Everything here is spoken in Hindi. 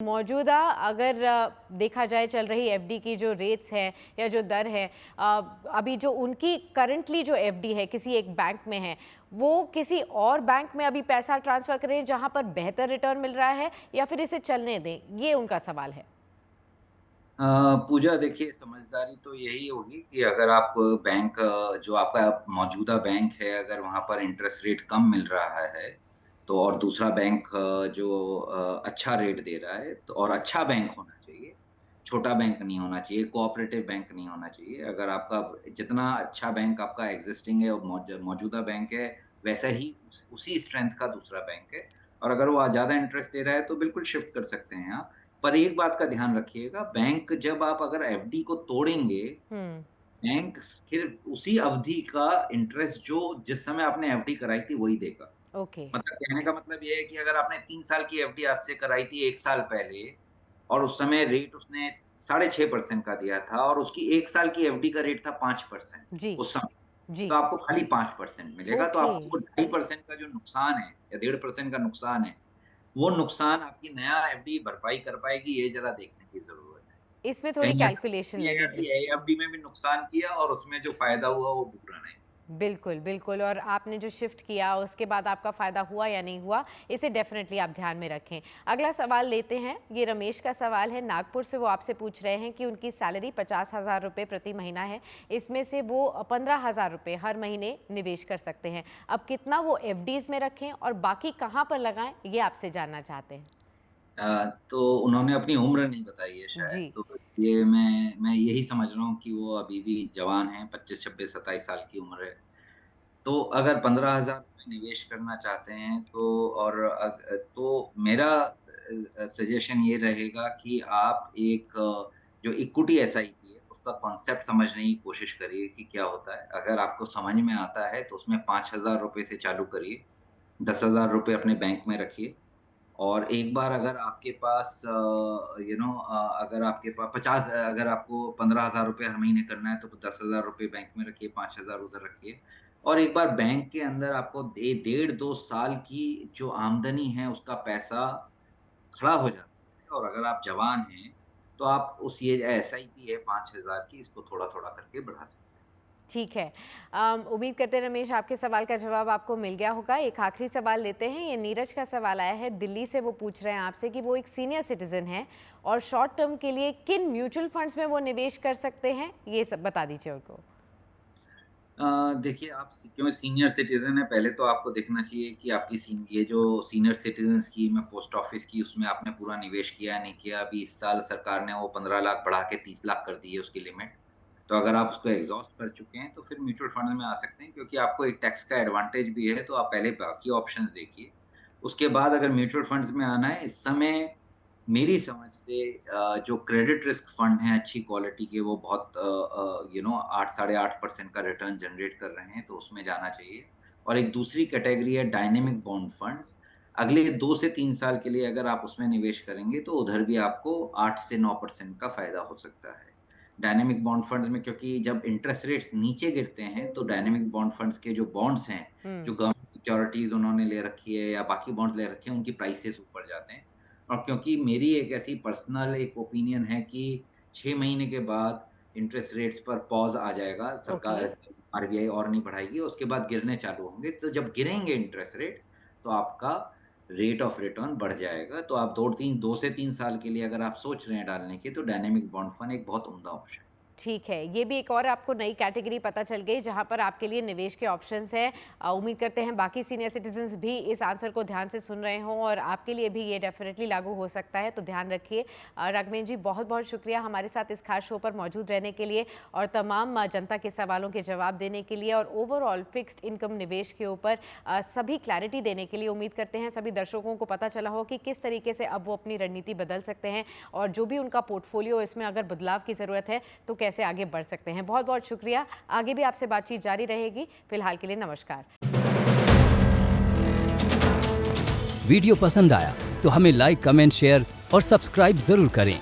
मौजूदा अगर देखा जाए चल रही एफडी की जो रेट्स है या जो दर है, अभी जो उनकी करंटली जो एफडी है किसी एक बैंक में है, वो किसी और बैंक में अभी पैसा ट्रांसफर करें जहां पर बेहतर रिटर्न मिल रहा है या फिर इसे चलने दें, ये उनका सवाल है। पूजा देखिए, समझदारी तो यही होगी कि अगर आप बैंक जो आपका मौजूदा बैंक है, अगर वहाँ पर इंटरेस्ट रेट कम मिल रहा है, तो और दूसरा बैंक जो अच्छा रेट दे रहा है, तो और अच्छा बैंक होना चाहिए, छोटा बैंक नहीं होना चाहिए, कोऑपरेटिव बैंक नहीं होना चाहिए। अगर आपका जितना अच्छा बैंक आपका एग्ज़िस्टिंग है और मौजूदा बैंक है, वैसा ही उसी स्ट्रेंथ का दूसरा बैंक है, और अगर वो ज़्यादा इंटरेस्ट दे रहा है, तो बिल्कुल शिफ्ट कर सकते हैं आप। पर एक बात का ध्यान रखिएगा, बैंक जब आप अगर एफडी को तोड़ेंगे, हम्म। बैंक सिर्फ़ उसी अवधि का इंटरेस्ट जो जिस समय आपने एफडी कराई थी वही देगा। ओके। मतलब कहने का मतलब ये है कि अगर आपने 3 साल की एफडी आज से कराई थी 1 साल पहले, और उस समय रेट उसने 6.5% का दिया था और उसकी 1 साल की एफडी का रेट था 5% जी। उस समय, जी। तो आपको खाली 5% मिलेगा। तो ओके। आपको वो 2.5% का जो नुकसान है या 1.5% का नुकसान है, वो नुकसान आपकी नया एफडी भरपाई कर पाएगी, ये ज़रा देखने की ज़रूरत है। इसमें थोड़ी कहीं ऐसा कैलकुलेशन नहीं है लगेगी। कि एएफडी में भी नुकसान किया और उसमें जो फ़ायदा हुआ वो भुगतना नहीं। बिल्कुल, बिल्कुल। और आपने जो शिफ्ट किया उसके बाद आपका फ़ायदा हुआ या नहीं हुआ, इसे डेफ़िनेटली आप ध्यान में रखें। अगला सवाल लेते हैं, ये रमेश का सवाल है नागपुर से। वो आपसे पूछ रहे हैं कि उनकी सैलरी 50,000 रुपये प्रति महीना है, इसमें से वो 15,000 रुपये हर महीने निवेश कर सकते हैं। अब कितना वो एफडीज़ में रखें और बाकी कहाँ पर लगाएँ, ये आपसे जानना चाहते हैं। तो उन्होंने अपनी उम्र नहीं बताई है शायद, जी। तो ये मैं यही समझ रहा हूँ कि वो अभी भी जवान हैं, 25, 26, 27 साल की उम्र है। तो अगर 15,000 रुपए निवेश करना चाहते हैं, तो और तो मेरा सजेशन ये रहेगा कि आप एक जो इक्विटी एसआईपी है, उसका कॉन्सेप्ट समझने की कोशिश करिए कि क्या होता है। अगर आपको समझ में आता है, तो उसमें 5,000 रुपए से चालू करिए, 10,000 रुपए अपने बैंक में रखिए, और एक बार अगर आपके पास अगर आपके पास 50 अगर आपको 15,000 रुपए हर महीने करना है, तो 10,000 रुपए बैंक में रखिए, 5,000 उधर रखिए, और एक बार बैंक के अंदर आपको डे डेढ़ 2 साल की जो आमदनी है, उसका पैसा खड़ा हो जाता है, और अगर आप जवान हैं, तो आप उस ये एसआईपी है 5,000 की, इसको थोड़ा-थोड़ा करके बढ़ा सकते हैं। ठीक है। उम्मीद करते हैं रमेश आपके सवाल का जवाब आपको मिल गया होगा। एक आखिरी सवाल लेते हैं। ये नीरज का सवाल आया है दिल्ली से। वो पूछ रहे हैं आपसे कि वो एक सीनियर सिटीजन हैं और शॉर्ट टर्म के लिए किन म्यूचुअल फंड्स में वो निवेश कर सकते हैं, ये सब बता दीजिए उनको। देखिए, आप क्योंकि सीनियर सिटीज़न हैं, पहले तो आपको देखना चाहिए कि आपकी ये जो सीनियर सिटीज़न स्कीम है पोस्ट ऑफिस की, उसमें आपने पूरा निवेश किया है, नहीं किया। अभी इस साल सरकार ने वो 15 लाख बढ़ा के 30 लाख कर दी है उसकी लिमिट। तो अगर आप उसको एग्ज़ॉस्ट कर चुके हैं, तो फिर म्यूचुअल फंड में आ सकते हैं, क्योंकि आपको एक टैक्स का एडवांटेज भी है, तो आप पहले बाकी ऑप्शंस देखिए। उसके बाद अगर म्यूचुअल फंड्स में आना है, इस समय मेरी समझ से जो क्रेडिट रिस्क फंड हैं अच्छी क्वालिटी के, वो बहुत 8 साढ़े 8% का रिटर्न जनरेट कर रहे हैं, तो उसमें जाना चाहिए। और एक दूसरी कैटेगरी है डायनेमिक बॉन्ड फंड्स। अगले 2 से 3 साल के लिए अगर आप उसमें निवेश करेंगे, तो उधर भी आपको 8 से 9% का फ़ायदा हो सकता है। डायनेमिक बॉन्ड फंड्स में, क्योंकि जब इंटरेस्ट रेट्स नीचे गिरते हैं, तो डायनेमिक बॉन्ड फंड्स के जो बॉन्ड्स हैं, जो हुँ। गवर्नमेंट सिक्योरिटीज़ उन्होंने ले रखी है या बाकी बॉन्ड्स ले रखे हैं, उनकी प्राइसेज़ ऊपर जाते हैं। और क्योंकि मेरी एक ऐसी पर्सनल एक ओपिनियन है कि 6 महीने के बाद इंटरेस्ट रेट्स पर पॉज़ आ जाएगा, ओके। सरकार आरबीआई और नहीं बढ़ाएगी, उसके बाद गिरने चालू होंगे। तो जब गिरेंगे इंटरेस्ट रेट, तो आपका रेट ऑफ रिटर्न बढ़ जाएगा। तो आप 2 से 3 साल के लिए अगर आप सोच रहे हैं डालने की, तो डायनामिक बॉन्ड फंड एक बहुत उम्दा ऑप्शन है। ठीक है, ये भी एक और आपको नई कैटेगरी पता चल गई जहां पर आपके लिए निवेश के ऑप्शंस हैं। उम्मीद करते हैं बाकी सीनियर सिटीजन्स भी इस आंसर को ध्यान से सुन रहे हों और आपके लिए भी ये डेफिनेटली लागू हो सकता है, तो ध्यान रखिए। राघवेंद्र जी, बहुत बहुत शुक्रिया हमारे साथ इस खास शो पर मौजूद रहने के लिए और तमाम जनता के सवालों के जवाब देने के लिए और ओवरऑल फिक्स्ड इनकम निवेश के ऊपर सभी क्लैरिटी देने के लिए। उम्मीद करते हैं सभी दर्शकों को पता चला हो कि किस तरीके से अब वो अपनी रणनीति बदल सकते हैं और जो भी उनका पोर्टफोलियो, इसमें अगर बदलाव की ज़रूरत है तो कैसे आगे बढ़ सकते हैं। बहुत बहुत शुक्रिया। आगे भी आपसे बातचीत जारी रहेगी। फिलहाल के लिए नमस्कार। वीडियो पसंद आया तो हमें लाइक, कमेंट, शेयर और सब्सक्राइब जरूर करें।